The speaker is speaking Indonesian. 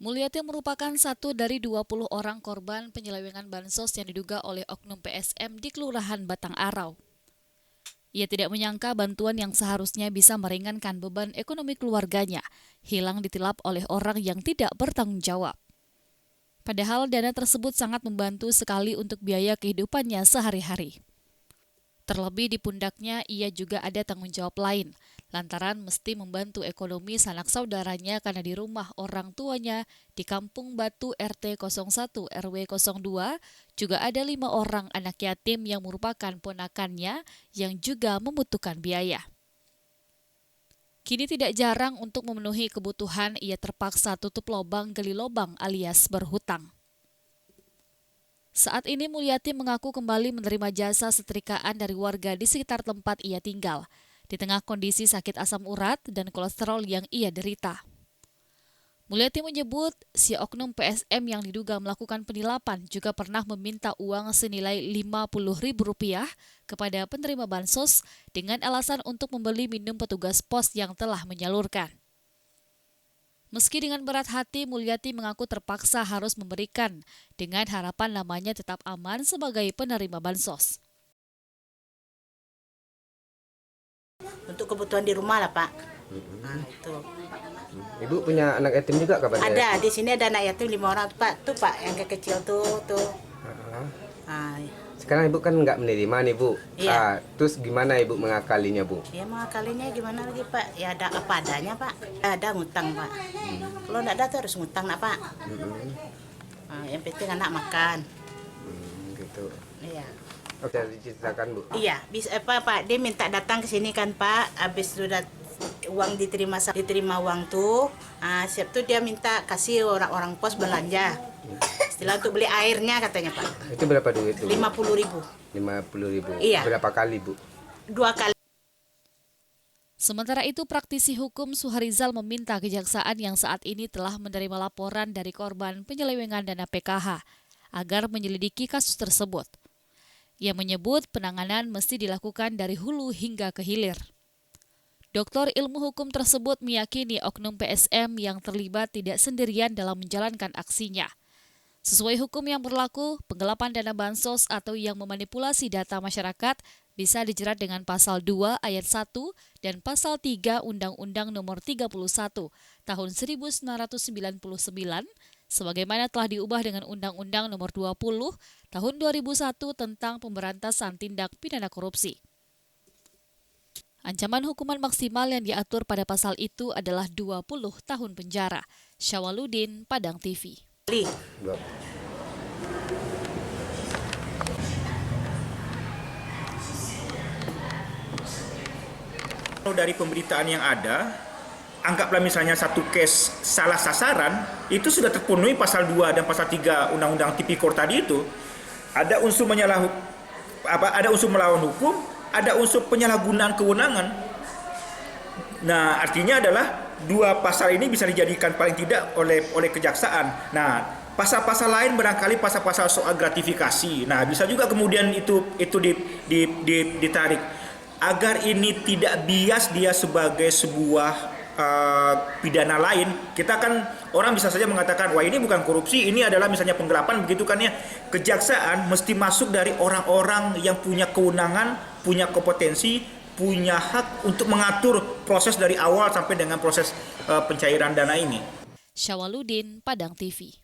Mulyati merupakan satu dari 20 orang korban penyelewengan bansos yang diduga oleh oknum PSM di Kelurahan Batang Arau. Ia tidak menyangka bantuan yang seharusnya bisa meringankan beban ekonomi keluarganya hilang ditilap oleh orang yang tidak bertanggung jawab. Padahal dana tersebut sangat membantu sekali untuk biaya kehidupannya sehari-hari. Terlebih di pundaknya ia juga ada tanggung jawab lain, lantaran mesti membantu ekonomi sanak saudaranya karena di rumah orang tuanya di Kampung Batu RT 01 RW 02 juga ada 5 orang anak yatim yang merupakan ponakannya yang juga membutuhkan biaya. Kini tidak jarang untuk memenuhi kebutuhan ia terpaksa tutup lobang gali lobang alias berhutang. Saat ini Mulyati mengaku kembali menerima jasa setrikaan dari warga di sekitar tempat ia tinggal, di tengah kondisi sakit asam urat dan kolesterol yang ia derita. Mulyati menyebut si oknum PSM yang diduga melakukan penilapan juga pernah meminta uang senilai Rp50.000 kepada penerima bansos dengan alasan untuk membeli minum petugas pos yang telah menyalurkan. Meski dengan berat hati, Mulyati mengaku terpaksa harus memberikan dengan harapan namanya tetap aman sebagai penerima bansos. Untuk kebutuhan di rumah lah, Pak. Nah, itu. Ibu punya anak yatim juga kapan? Ada, di sini ada anak yatim 5 orang, Pak. Tuh, Pak, yang kecil tuh. Nah, Sekarang ibu kan nggak menerima nih, Bu. Iya. Terus gimana ibu mengakalinya, Bu? ya mengakalinya gimana lagi, Pak? Ya ada apa adanya, Pak. Ada ngutang, Pak. Kalau enggak ada tuh harus ngutang, nak, Pak. Nah, yang penting anak makan. Gitu. Iya. Oke, diceritakan, Bu. Iya, bisa apa, Pak? Dia minta datang ke sini kan, Pak. Habis sudah uang diterima uang tuh. Siap tuh dia minta kasih orang-orang pos belanja. Istilah untuk beli airnya katanya, Pak. Itu berapa duit, Bu? 50.000. 50.000. Iya. Berapa kali, Bu? 2 kali. Sementara itu, praktisi hukum Suharizal meminta kejaksaan yang saat ini telah menerima laporan dari korban penyelewengan dana PKH agar menyelidiki kasus tersebut. Ia menyebut penanganan mesti dilakukan dari hulu hingga ke hilir. Doktor ilmu hukum tersebut meyakini oknum PSM yang terlibat tidak sendirian dalam menjalankan aksinya. Sesuai hukum yang berlaku, penggelapan dana bansos atau yang memanipulasi data masyarakat bisa dijerat dengan pasal 2 ayat 1 dan pasal 3 Undang-Undang Nomor 31 Tahun 1999 sebagaimana telah diubah dengan Undang-Undang Nomor 20 Tahun 2001 tentang pemberantasan tindak pidana korupsi. Ancaman hukuman maksimal yang diatur pada pasal itu adalah 20 tahun penjara. Syawaludin, Padang TV. Dari pemberitaan yang ada, anggaplah misalnya satu case salah sasaran, itu sudah terpenuhi pasal 2 dan pasal 3 Undang-Undang Tipikor tadi itu. Ada unsur ada unsur melawan hukum, ada unsur penyalahgunaan kewenangan. Nah, artinya adalah 2 pasal ini bisa dijadikan paling tidak oleh kejaksaan. Nah, pasal-pasal lain barangkali pasal-pasal soal gratifikasi. Nah, bisa juga kemudian itu ditarik agar ini tidak bias dia sebagai sebuah pidana lain. Kita kan orang bisa saja mengatakan, wah ini bukan korupsi, ini adalah misalnya penggelapan, begitu kan ya. Kejaksaan mesti masuk dari orang-orang yang punya kewenangan, punya kompetensi, punya hak untuk mengatur proses dari awal sampai dengan proses pencairan dana ini. Syawaludin, Padang TV.